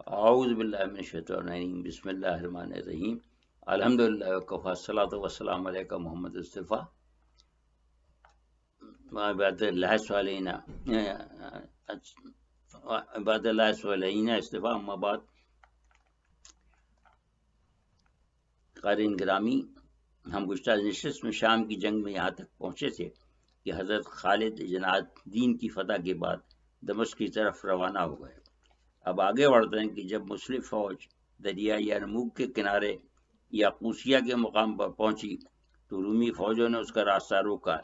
اعوذ باللہ من الشیطان الرجیم، بسم اللہ الرحمن الرحیم، الحمدللہ وکفی، الصلاۃ والسلام علیکم محمد مصطفیٰ عباد اللہ صالحین عباد اللہ صالحین استفا، اما بعد. قارئین گرامی، ہم گزشتہ نشست میں شام کی جنگ میں یہاں تک پہنچے تھے کہ حضرت خالد جناح دین کی فتح کے بعد دمشق کی طرف روانہ ہو گئے. اب آگے بڑھتے ہیں کہ جب مسلم فوج دریائے یرموک کے کنارے یا قوسیہ کے مقام پر پہنچی تو رومی فوجوں نے اس کا راستہ روکا،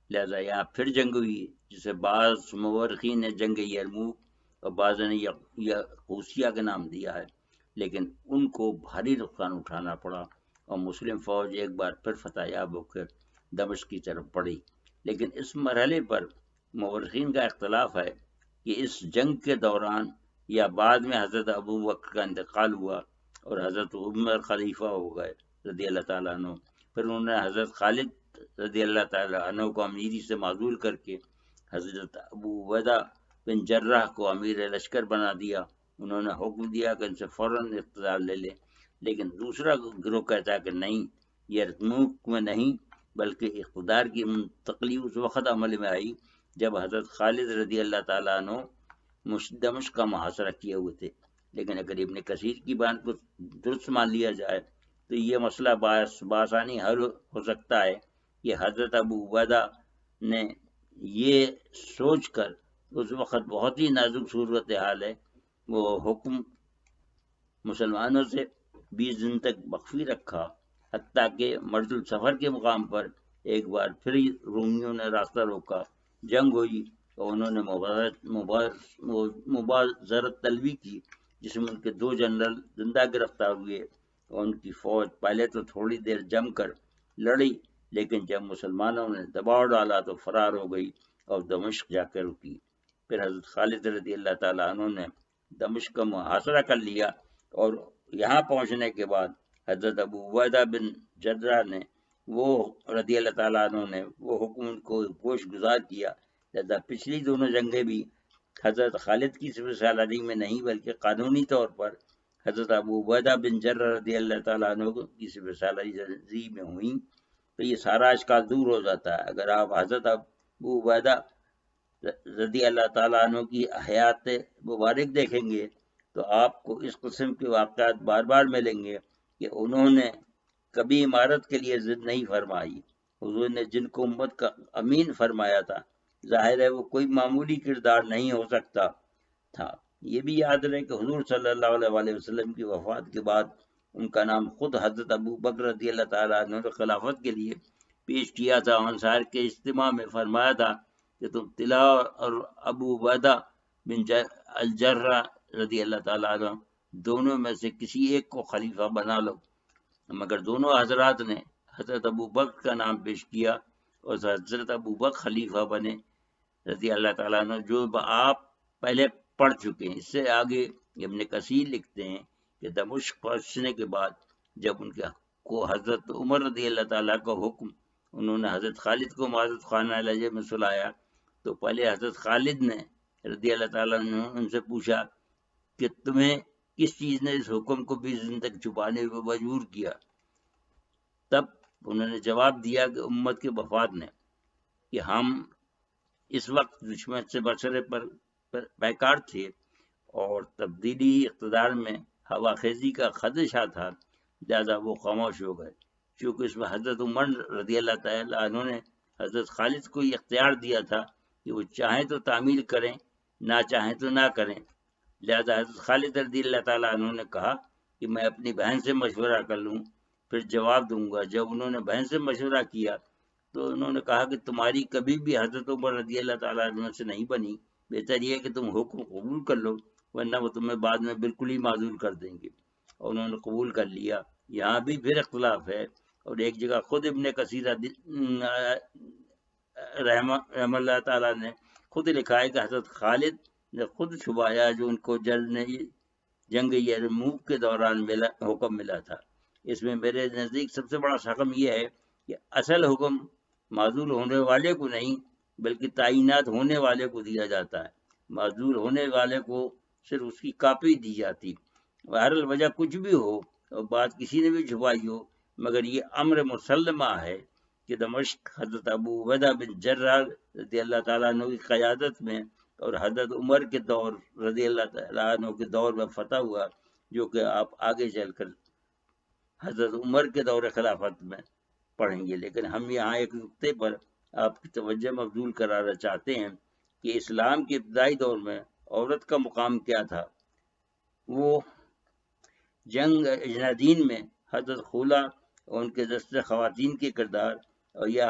لہذا یہاں پھر جنگ ہوئی، جسے بعض مورخین نے جنگ یرموک اور بعض نے قوسیہ کا نام دیا ہے، لیکن ان کو بھاری نقصان اٹھانا پڑا اور مسلم فوج ایک بار پھر فتح یاب ہو کر دمشق کی طرف بڑھی. لیکن اس مرحلے پر مورخین کا اختلاف ہے کہ اس جنگ کے دوران یا بعد میں حضرت ابو بکر کا انتقال ہوا اور حضرت عمر خلیفہ ہو گئے رضی اللہ تعالیٰ عنہ. پھر انہوں نے حضرت خالد رضی اللہ تعالیٰ عنہ کو امیری سے معزول کر کے حضرت ابو عبیدہ بن جراح کو امیر لشکر بنا دیا. انہوں نے حکم دیا کہ ان سے فوراً اقتدار لے لیں، لیکن دوسرا گروہ کہتا ہے کہ نہیں، یرموک میں نہیں بلکہ اقتدار کی منتقلی اس وقت عمل میں آئی جب حضرت خالد رضی اللہ تعالیٰ عنہ دمشق کا محاصرہ کیے ہوئے تھے. لیکن اگر ابن کثیر کی بات کو درست مان لیا جائے تو یہ مسئلہ بآسانی حل ہو سکتا ہے کہ حضرت ابو عبیدہ نے یہ سوچ کر اس وقت بہت ہی نازک صورت حال ہے، وہ حکم مسلمانوں سے 20 دن تک مخفی رکھا، حتیٰ کہ مرج السفر کے مقام پر ایک بار پھر رومیوں نے راستہ روکا، جنگ ہوئی اور انہوں نے مبازرت طلبی کی، جس میں ان کے 2 جنرل زندہ گرفتار ہوئے اور ان کی فوج پہلے تو تھوڑی دیر جم کر لڑی، لیکن جب مسلمانوں نے دباؤ ڈالا تو فرار ہو گئی اور دمشق جا کر رکی. پھر حضرت خالد رضی اللہ تعالیٰ عنہ نے دمشق کا محاصرہ کر لیا اور یہاں پہنچنے کے بعد حضرت ابو عبیدہ بن جراح نے وہ رضی اللہ تعالیٰ عنہ نے وہ حکم ان کو گوش گزار کیا. لہذا پچھلی دونوں جنگیں بھی حضرت خالد کی سپہ سالاری میں نہیں بلکہ قانونی طور پر حضرت ابو عبیدہ بن جراح رضی اللہ تعالیٰ عنہ کی سپہ سالاری میں ہوئیں. تو یہ سارا اشکال دور ہو جاتا ہے. اگر آپ حضرت ابو عبیدہ رضی اللہ تعالیٰ عنہ کی حیات مبارک دیکھیں گے تو آپ کو اس قسم کے واقعات بار بار ملیں گے کہ انہوں نے کبھی عمارت کے لیے ضد نہیں فرمائی. حضور نے جن کو امت کا امین فرمایا تھا، ظاہر ہے وہ کوئی معمولی کردار نہیں ہو سکتا تھا. یہ بھی یاد رہے کہ حضور صلی اللہ علیہ وسلم کی وفات کے بعد ان کا نام خود حضرت ابو بکر رضی اللہ تعالیٰ عنہ نے خلافت کے لیے پیش کیا تھا. انصار کے اجتماع میں فرمایا تھا کہ تم طلحہ اور ابو عبیدہ بن الجراح رضی اللہ تعالیٰ عنہ دونوں میں سے کسی ایک کو خلیفہ بنا لو. مگر دونوں حضرات نے حضرت ابو بکر کا نام پیش کیا اور حضرت ابو بکر خلیفہ بنے رضی اللہ تعالیٰ عنہ، جو آپ پہلے پڑھ چکے ہیں. اس سے آگے ابن کثیر لکھتے ہیں کہ دمشق پہنچنے کے بعد جب ان کو حضرت عمر رضی اللہ تعالیٰ کا حکم انہوں نے حضرت خالد کو معزز خانہ لجے میں سلایا تو پہلے حضرت خالد نے رضی اللہ تعالیٰ عنہ ان سے پوچھا کہ تمہیں کس چیز نے اس حکم کو 20 دن تک چھپانے پر مجبور کیا؟ تب انہوں نے جواب دیا کہ امت کے وفات نے، کہ ہم اس وقت دشمن سے بچنے پر بیکار تھے اور تبدیلی اقتدار میں ہوا خیزی کا خدشہ تھا، لہذا وہ خاموش ہو گئے. چونکہ اس میں حضرت عمر رضی اللہ تعالیٰ عنہ نے حضرت خالد کو یہ اختیار دیا تھا کہ وہ چاہیں تو تعمیل کریں، نہ چاہیں تو نہ کریں. لہذا حضرت خالد رضی اللہ تعالیٰ عنہ نے کہا کہ میں اپنی بہن سے مشورہ کر لوں پھر جواب دوں گا. جب انہوں نے بہن سے مشورہ کیا تو انہوں نے کہا کہ تمہاری کبھی بھی حضرت عمر رضی اللہ تعالیٰ عنہ سے نہیں بنی، بہتر یہ ہے کہ تم حکم قبول کر لو ورنہ وہ تمہیں بعد میں بالکل ہی معذور کر دیں گے. اور انہوں نے قبول کر لیا. یہاں بھی پھر اختلاف ہے اور ایک جگہ خود ابن کثیر رحم اللہ تعالیٰ نے خود لکھا ہے کہ حضرت خالد نے خود چھپایا جو ان کو جنگ یرموک کے دوران حکم ملا تھا. اس میں میرے نزدیک سب سے بڑا شکم یہ ہے کہ اصل حکم معزول ہونے والے کو نہیں بلکہ تعینات ہونے والے کو دیا جاتا ہے. معزول ہونے والے کو صرف اس کی کاپی دی جاتی. بہرحال وجہ کچھ بھی ہو اور بات کسی نے بھی چھپائی ہو، مگر یہ امر مسلمہ ہے کہ دمشق حضرت ابو عبیدہ بن جراح رضی اللہ تعالیٰ عنہ کی قیادت میں اور حضرت عمر کے دور رضی اللہ تعالیٰ عنہ کے دور میں فتح ہوا، جو کہ آپ آگے چل کر حضرت عمر کے دور خلافت میں پڑھیں گے۔ لیکن ہم یہاں ایک نقطے پر آپ کی توجہ مبذول کرانا چاہتے ہیں کہ اسلام کے ابتدائی دور میں عورت کا مقام کیا تھا۔ وہ جنگ اجنادین میں حضرت خولہ اور ان کے دست خواتین کے کردار اور یا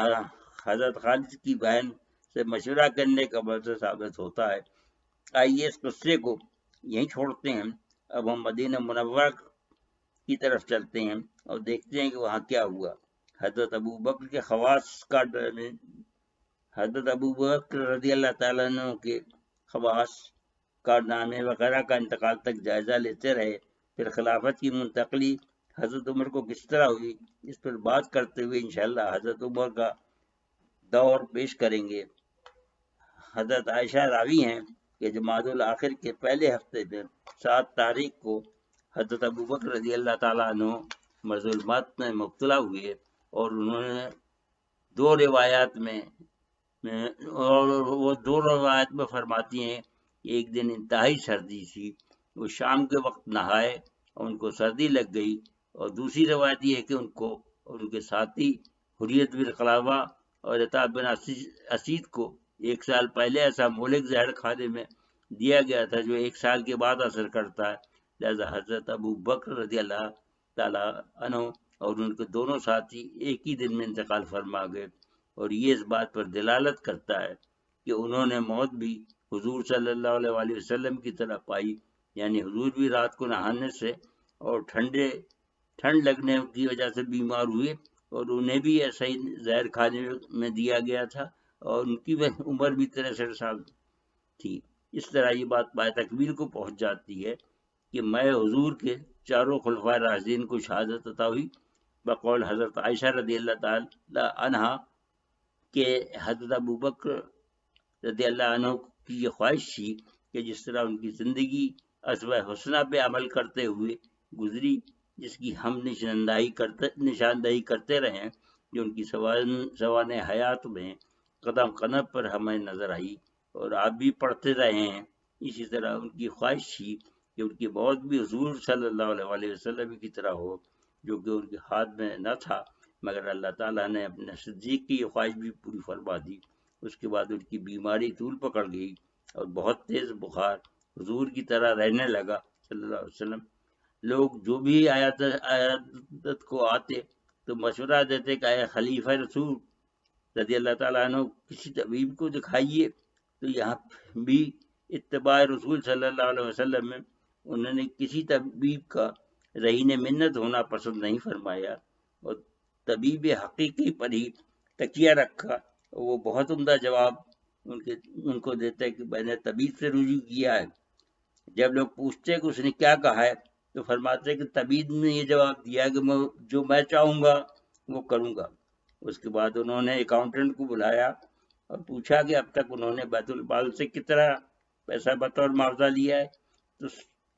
حضرت خالد کی بہن سے مشورہ کرنے کا مرض ثابت ہوتا ہے۔ آئیے اس قصے کو یہیں چھوڑتے ہیں، اب ہم مدینہ منورہ کی طرف چلتے ہیں اور دیکھتے ہیں کہ وہاں کیا ہوا۔ حضرت ابو بکر کے خواص کا حضرت ابو بکر رضی اللہ تعالیٰ عنہ کے خواص کارنامے وغیرہ کا انتقال تک جائزہ لیتے رہے۔ پھر خلافت کی منتقلی حضرت عمر کو کس طرح ہوئی، اس پر بات کرتے ہوئے انشاءاللہ حضرت عمر کا دور پیش کریں گے۔ حضرت عائشہ راوی ہیں کہ جمادی الاخر کے پہلے ہفتے میں 7 تاریخ کو حضرت ابو بکر رضی اللہ تعالیٰ عنہ مظلومات میں مبتلا ہوئے، اور انہوں نے دو روایات میں فرماتی ہیں کہ ایک دن انتہائی سردی تھی، وہ شام کے وقت نہائے اور ان کو سردی لگ گئی، اور دوسری روایت یہ ہے کہ ان کو اور ان کے ساتھی حریت بن قلابہ اور عطا بن اسید کو 1 سال پہلے ایسا مہلک زہر کھانے میں دیا گیا تھا جو 1 سال کے بعد اثر کرتا ہے، لہذا حضرت ابو بکر رضی اللہ تعالیٰ عنہ اور ان کے دونوں ساتھی ایک ہی دن میں انتقال فرما گئے، اور یہ اس بات پر دلالت کرتا ہے کہ انہوں نے موت بھی حضور صلی اللہ علیہ وسلم کی طرح پائی، یعنی حضور بھی رات کو نہانے سے اور ٹھنڈ لگنے کی وجہ سے بیمار ہوئے، اور انہیں بھی ایسا ہی زہر کھانے میں دیا گیا تھا، اور ان کی عمر بھی 63 سال تھی۔ اس طرح یہ بات بائے تکمیل کو پہنچ جاتی ہے کہ میں حضور کے چاروں خلفائے راشدین کو شہادت عطا ہوئی، بقول حضرت عائشہ رضی اللہ تعالی عنہا کہ حضرت ابو بکر رضی اللہ عنہ کی یہ خواہش تھی کہ جس طرح ان کی زندگی اسوہ حسنہ پہ عمل کرتے ہوئے گزری، جس کی ہم نشاندہی کرتے رہے، جو ان کی سوانح حیات میں قدم قدم پر ہمیں نظر آئی اور آپ بھی پڑھتے رہے ہیں، اسی طرح ان کی خواہش تھی کہ ان کی موت بھی حضور صلی اللہ علیہ وسلم کی طرح ہو، جو کہ ان کے ہاتھ میں نہ تھا، مگر اللہ تعالیٰ نے اپنے صدیق کی یہ خواہش بھی پوری فرما دی۔ اس کے بعد ان کی بیماری طول پکڑ گئی اور بہت تیز بخار حضور کی طرح رہنے لگا صلی اللہ علیہ وسلم۔ لوگ جو بھی عیادت کو آتے تو مشورہ دیتے کہ اے خلیفہ رسول رضی اللہ تعالیٰ عنہ کسی طبیب کو دکھائیے، تو یہاں بھی اتباع رسول صلی اللہ علیہ وسلم میں انہوں نے کسی طبیب کا رہین منت ہونا پسند نہیں فرمایا، اور طبیب حقیقی پر ہی تکیہ رکھا۔ وہ بہت عمدہ جواب ان کو دیتا ہے کہ میں نے طبیب سے رجوع کیا ہے۔ جب لوگ پوچھتے کہ اس نے کیا کہا ہے تو فرماتے کہ طبیب نے یہ جواب دیا کہ جو میں چاہوں گا وہ کروں گا۔ اس کے بعد انہوں نے اکاؤنٹنٹ کو بلایا اور پوچھا کہ اب تک انہوں نے بیت المال سے کتنا پیسہ بطور معاوضہ لیا ہے،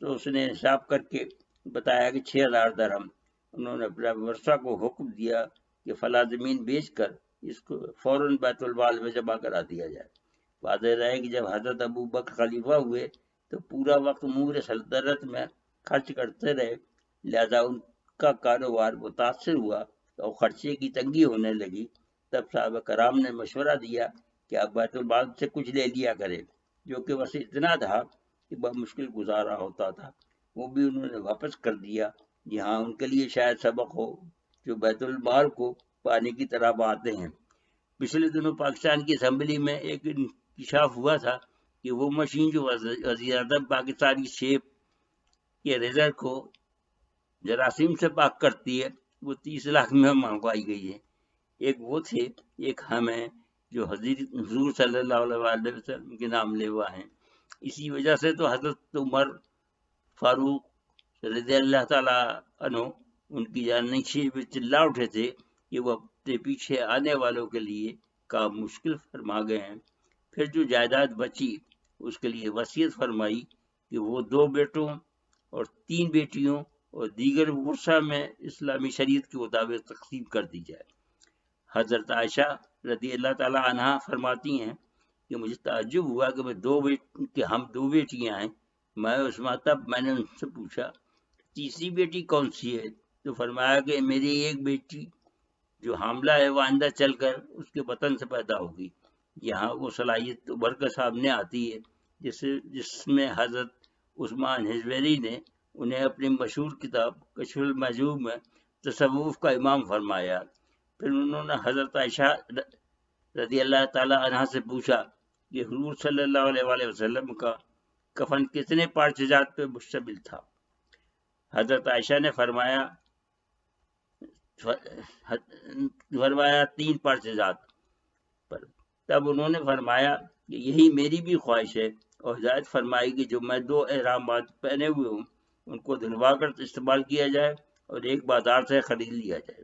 تو اس نے حساب کر کے بتایا کہ 6000 درہم۔ انہوں نے اپنے ورثہ کو حکم دیا کہ فلاں زمین بیچ کر اس کو فوراً بیت المال میں جمع کرا دیا جائے۔ واضح رہے کہ جب حضرت ابو بکر خلیفہ ہوئے تو پورا وقت امور سلطنت میں خرچ کرتے رہے، لہذا ان کا کاروبار متاثر ہوا اور خرچے کی تنگی ہونے لگی۔ تب صحابہ کرام نے مشورہ دیا کہ اب بیت المال سے کچھ لے لیا کرے، جو کہ بس اتنا تھا کہ بہت مشکل گزارا ہوتا تھا، وہ بھی انہوں نے واپس کر دیا۔ یہاں ان کے لیے شاید سبق ہو جو بیت المال کو پانی کی طرح بہاتے ہیں۔ پچھلے دنوں پاکستان کی اسمبلی میں ایک انکشاف ہوا تھا کہ وہ مشین جو وزیر اعظم پاکستانی شیپ کے ریزر کو جراثیم سے پاک کرتی ہے وہ 30 لاکھ میں منگوائی گئی ہے۔ ایک وہ تھے، ایک ہم ہیں جو حضور صلی اللہ علیہ وسلم کے نام لیوا ہیں۔ اسی وجہ سے تو حضرت عمر فاروق رضی اللہ تعالیٰ عنہ ان کی جانشین میں چلا اٹھے تھے کہ وہ اپنے پیچھے آنے والوں کے لیے کام مشکل فرما گئے ہیں۔ پھر جو جائیداد بچی اس کے لیے وصیت فرمائی کہ وہ 2 بیٹوں اور 3 بیٹیوں اور دیگر ورثہ میں اسلامی شریعت کے مطابق تقسیم کر دی جائے۔ حضرت عائشہ رضی اللہ تعالی عنہا فرماتی ہیں کہ مجھے تعجب ہوا کہ ہم 2 بیٹیاں ہیں۔ میں نے ان سے پوچھا تیسری بیٹی کون سی ہے؟ تو فرمایا کہ میری ایک بیٹی جو حاملہ ہے وہ آئندہ چل کر اس کے بطن سے پیدا ہوگی۔ یہاں وہ صلاحیت ابھر کر سامنے آتی ہے جس میں حضرت عثمان حجویری نے انہیں اپنی مشہور کتاب کشف المحجوب میں تصوف کا امام فرمایا۔ پھر انہوں نے حضرت عائشہ رضی اللہ تعالی عنہ سے پوچھا کہ حضور صلی اللہ علیہ وآلہ وسلم کا کفن کتنے پارچجات پہ مشتمل تھا؟ حضرت عائشہ نے فرمایا 3 پارچجات پر۔ تب انہوں نے فرمایا کہ یہی میری بھی خواہش ہے، اور ہدایت فرمائی کہ جو میں 2 احرامات پہنے ہوئے ہوں ان کو دھلوا کر استعمال کیا جائے اور ایک بازار سے خرید لیا جائے۔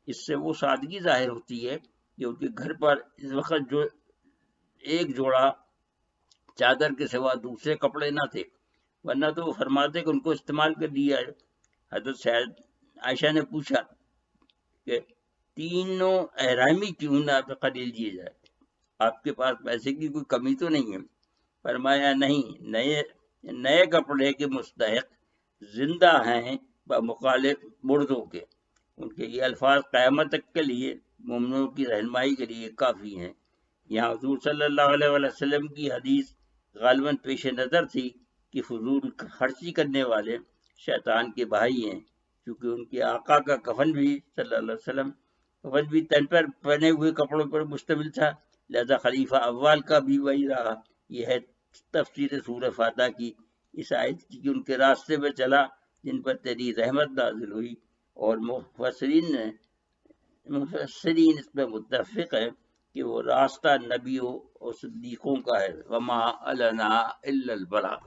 اس سے وہ سادگی ظاہر ہوتی ہے کہ ان کے گھر پر اس وقت جو ایک جوڑا چادر کے سوا دوسرے کپڑے نہ تھے، ورنہ تو وہ فرماتے کہ ان کو استعمال کر لیا ہے۔ حضرت عائشہ نے پوچھا کہ 3 احرامی کیوں نہ خرید لیے جائے، آپ کے پاس پیسے کی کوئی کمی تو نہیں ہے؟ فرمایا نہیں، نئے کپڑے کے مستحق زندہ ہیں بمخالف مردوں کے۔ ان کے یہ الفاظ قیامت تک کے لیے مومنوں کی رہنمائی کے لیے کافی ہیں۔ یہاں حضور صلی اللہ علیہ وسلم کی حدیث غالباً پیش نظر تھی کہ فضول خرچی کرنے والے شیطان کے بھائی ہیں، کیونکہ ان کے آقا کا کفن بھی صلی اللہ علیہ وسلم کفن بھی تن پر پہنے ہوئے کپڑوں پر مشتمل تھا، لہذا خلیفہ اول کا بھی وہی رہا۔ یہ ہے تفسیر سورہ فاتحہ کی اس آیت کی کہ ان کے راستے میں چلا جن پر تیری رحمت نازل ہوئی، اور مفسرین اس پہ متفق ہے کہ وہ راستہ نبیوں اور صدیقوں کا ہے، وما لنا الا البلاغ۔